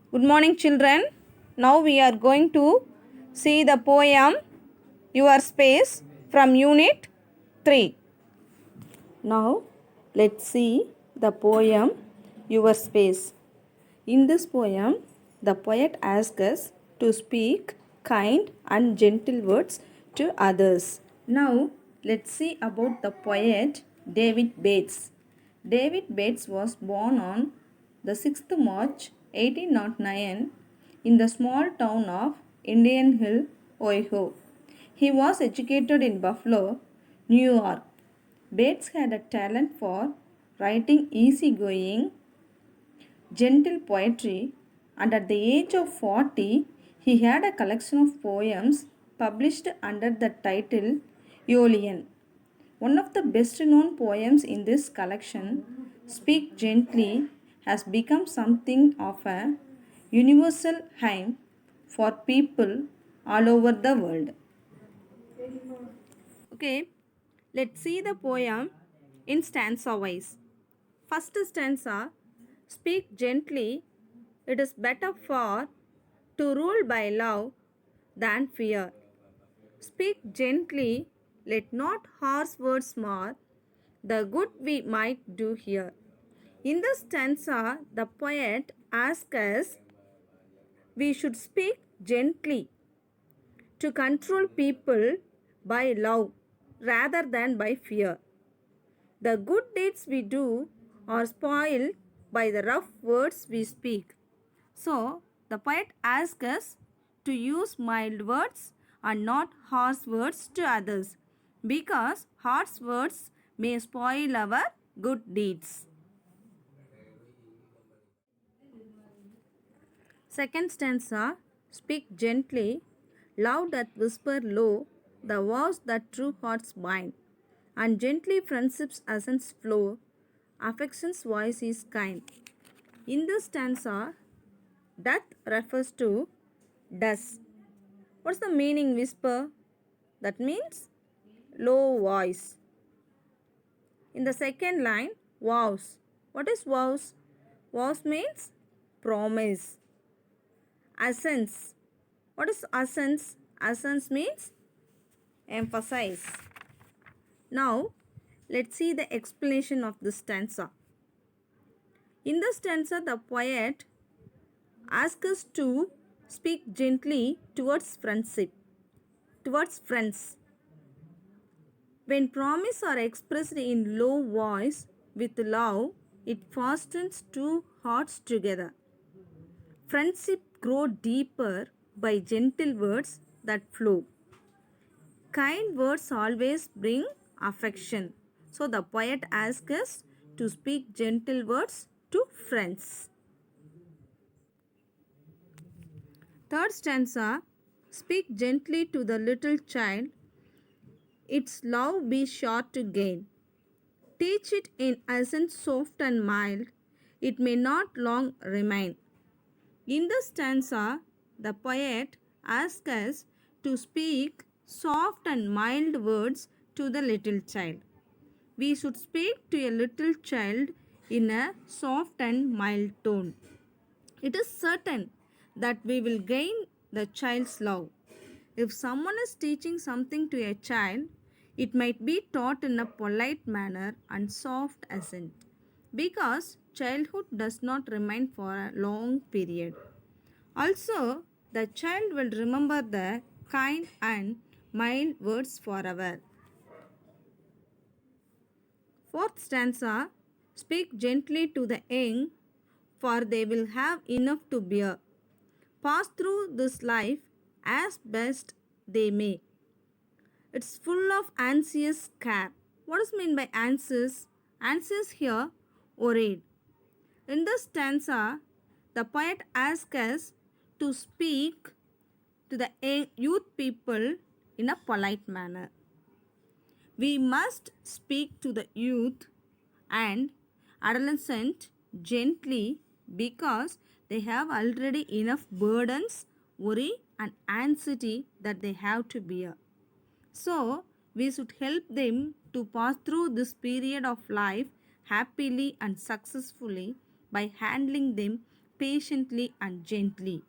Good morning, children. Now we are going to see the poem Your Space from Unit 3. Now let's see the poem Your Space. In this poem, the poet asks us to speak kind and gentle words to others. Now let's see about the poet David Bates. David Bates was born on the 6th March 1809 in the small town of Indian Hill, Ohio. He was educated in Buffalo, New York. Bates had a talent for writing easygoing, gentle poetry, and at the age of 40, he had a collection of poems published under the title Aeolian. One of the best known poems in this collection, Speak Gently, has become something of a universal hymn for people all over the world. Okay, let's see the poem in stanza wise. First stanza, speak gently, it is better for to rule by love than fear. Speak gently, let not harsh words mar the good we might do here. In the stanza, the poet asks us we should speak gently to control people by love rather than by fear. The good deeds we do are spoiled by the rough words we speak. So, the poet asks us to use mild words and not harsh words to others because harsh words may spoil our good deeds. Second stanza, speak gently, love that whisper low, the vows that true hearts bind, and gently friendship's essence flow, affection's voice is kind. In this stanza, death refers to does. What's the meaning whisper? That means low voice. In the second line, vows. What is vows? Vows means promise. Essence. What is essence? Essence means emphasize. Now, let's see the explanation of this stanza. In the stanza, the poet asks us to speak gently towards friendship, towards friends. When promise are expressed in low voice with love, it fastens two hearts together. Friendship grow deeper by gentle words that flow. Kind words always bring affection. So the poet asks us to speak gentle words to friends. Third stanza, speak gently to the little child, its love be sure to gain. Teach it in essence soft and mild, it may not long remain. In the stanza, the poet asks us to speak soft and mild words to the little child. We should speak to a little child in a soft and mild tone. It is certain that we will gain the child's love. If someone is teaching something to a child, it might be taught in a polite manner and soft accent because childhood does not remain for a long period. Also, the child will remember the kind and mild words forever. Fourth stanza, speak gently to the young, for they will have enough to bear. Pass through this life as best they may. It's full of anxious care. What is meant by anxious? Anxious here, worried. In this stanza, the poet asks us to speak to the youth people in a polite manner. We must speak to the youth and adolescent gently because they have already enough burdens, worry, and anxiety that they have to bear. So, we should help them to pass through this period of life happily and successfully by handling them patiently and gently.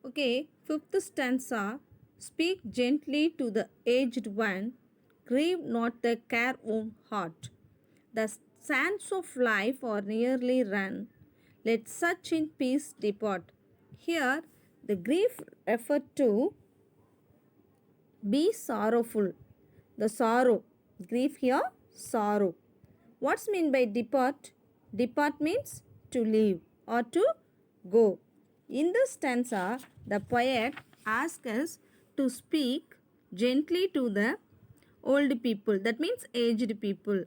Okay, fifth stanza. Speak gently to the aged one, grieve not the careworn heart. The sands of life are nearly run, let such in peace depart. Here, the grief referred to be sorrowful. The sorrow. Grief here, sorrow. What's mean by depart? Depart means to leave or to go. In this stanza, the poet asks us to speak gently to the old people. That means aged people.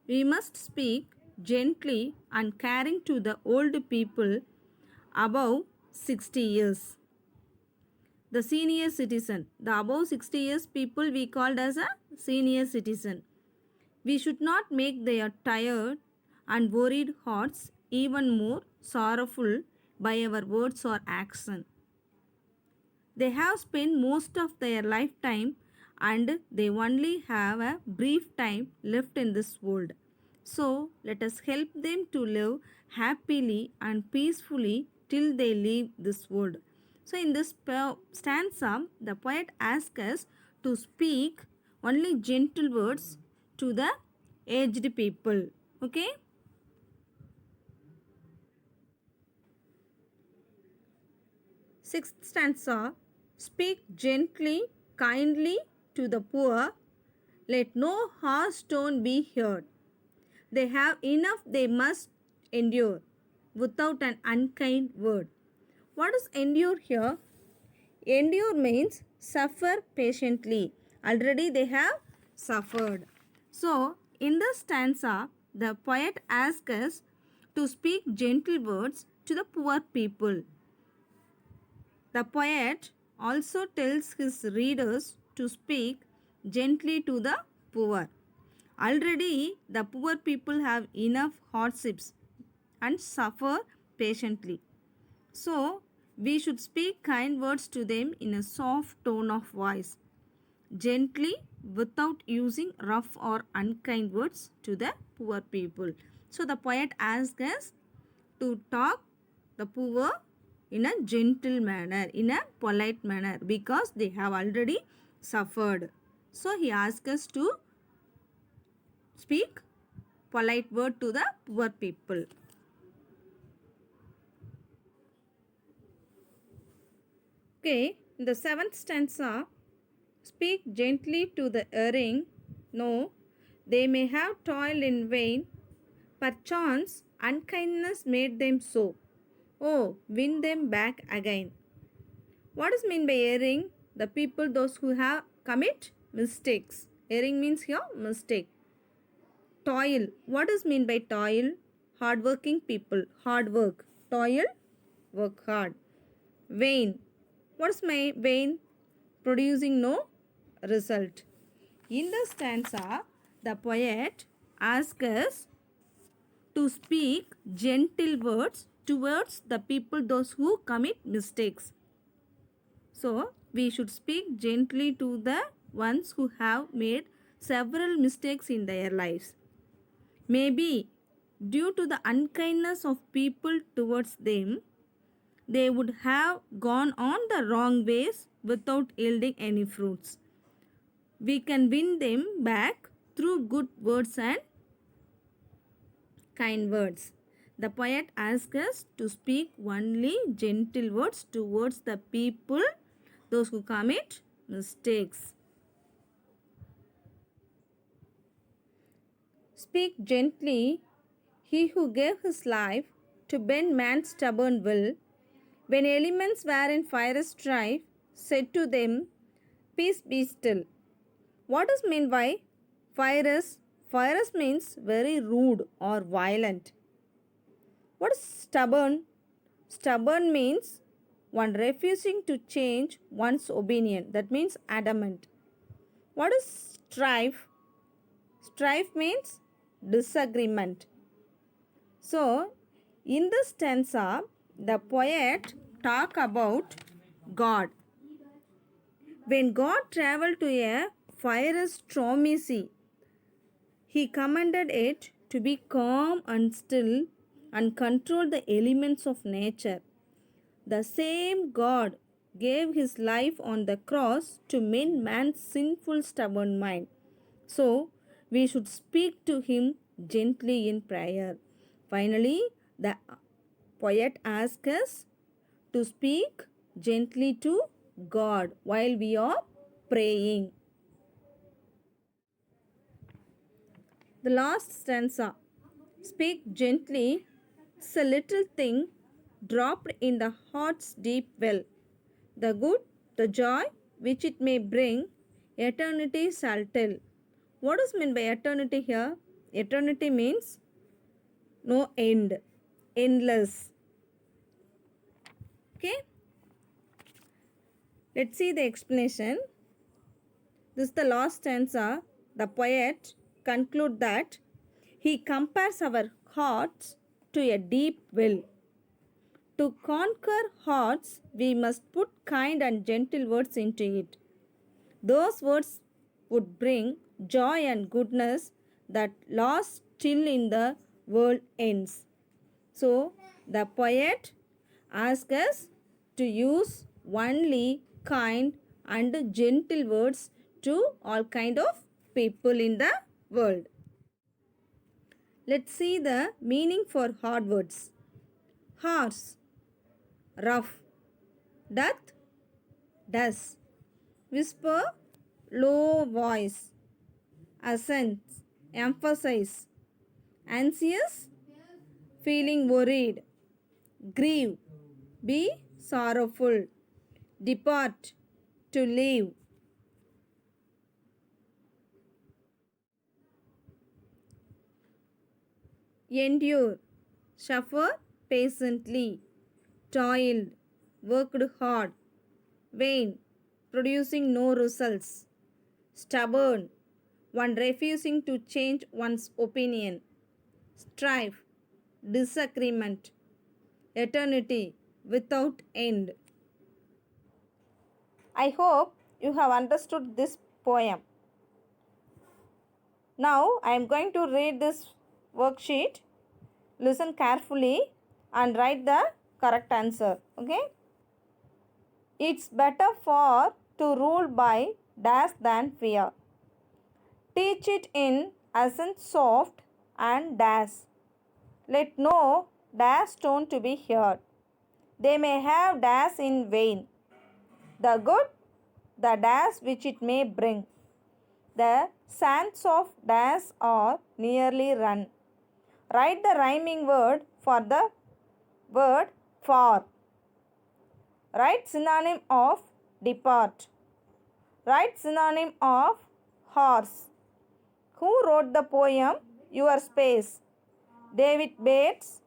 We must speak gently and caring to the old people above 60 years. The senior citizen. The above 60 years people we called as a senior citizen. We should not make their tired and worried hearts even more sorrowful by our words or action. They have spent most of their lifetime and they only have a brief time left in this world. So let us help them to live happily and peacefully till they leave this world. So in this stanza, the poet asks us to speak only gentle words to the aged people. Okay? Sixth stanza. Speak gently, kindly to the poor. Let no harsh tone be heard. They have enough they must endure without an unkind word. What does endure here? Endure means suffer patiently. Already they have suffered. So, in the stanza, the poet asks us to speak gentle words to the poor people. The poet also tells his readers to speak gently to the poor. Already the poor people have enough hardships and suffer patiently. So, we should speak kind words to them in a soft tone of voice, gently without using rough or unkind words to the poor people. So, the poet asks us to talk the poor in a gentle manner, in a polite manner, because they have already suffered. So, he asks us to speak polite word to the poor people. Okay, in the seventh stanza, speak gently to the erring. No, they may have toiled in vain. Perchance unkindness made them so. Oh, win them back again. What is mean by erring? The people, those who have commit mistakes. Erring means here mistake. Toil. What is mean by toil? Hardworking people. Hard work. Toil. Work hard. Vain. What's my vain? Producing no result. In the stanza, the poet asks us to speak gentle words towards the people, those who commit mistakes. So, we should speak gently to the ones who have made several mistakes in their lives. Maybe due to the unkindness of people towards them, they would have gone on the wrong ways without yielding any fruits. We can win them back through good words and kind words. The poet asks us to speak only gentle words towards the people, those who commit mistakes. Speak gently, he who gave his life to bend man's stubborn will, when elements were in fierce strife, said to them, peace be still. What is meant by fierce? Fierce means very rude or violent. What is stubborn? Stubborn means one refusing to change one's opinion. That means adamant. What is strife? Strife means disagreement. So, in this stanza, the poet talk about God. When God traveled to a fiery stormy sea, he commanded it to be calm and still and control the elements of nature. The same God gave his life on the cross to mend man's sinful, stubborn mind. So, we should speak to him gently in prayer. Finally, the poet asks us to speak gently to God while we are praying. The last stanza. Speak gently, it's a little thing dropped in the heart's deep well. The good, the joy which it may bring, eternity shall tell. What is meant by eternity here? Eternity means no end, endless. Okay, let's see the explanation. This is the last stanza. The poet concludes that he compares our hearts to a deep well. To conquer hearts, we must put kind and gentle words into it. Those words would bring joy and goodness that lost till in the world ends. So, the poet asks us to use only kind and gentle words to all kind of people in the world. Let's see the meaning for hard words. Harsh, rough, doth, does, whisper, low voice, assent, emphasize, anxious, feeling worried, grieve, be sorrowful, depart, to leave. Endure, suffer patiently, toiled, worked hard, vain, producing no results, stubborn, one refusing to change one's opinion, strife, disagreement, eternity without end. I hope you have understood this poem. Now I am going to read this worksheet. Listen carefully and write the correct answer. Okay? It's better for to rule by dash than fear. Teach it in accent soft and dash. Let no dash tone to be heard. They may have dash in vain. The good, the dash which it may bring. The sands of dash are nearly run. Write the rhyming word for the word for. Write synonym of depart. Write synonym of horse. Who wrote the poem Your Space? David Bates,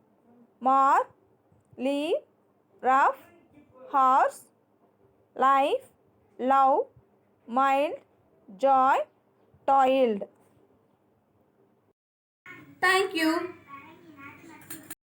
Moore, Lee, Rough, Horse, Life, Love, Mild, Joy, Toiled. Thank you.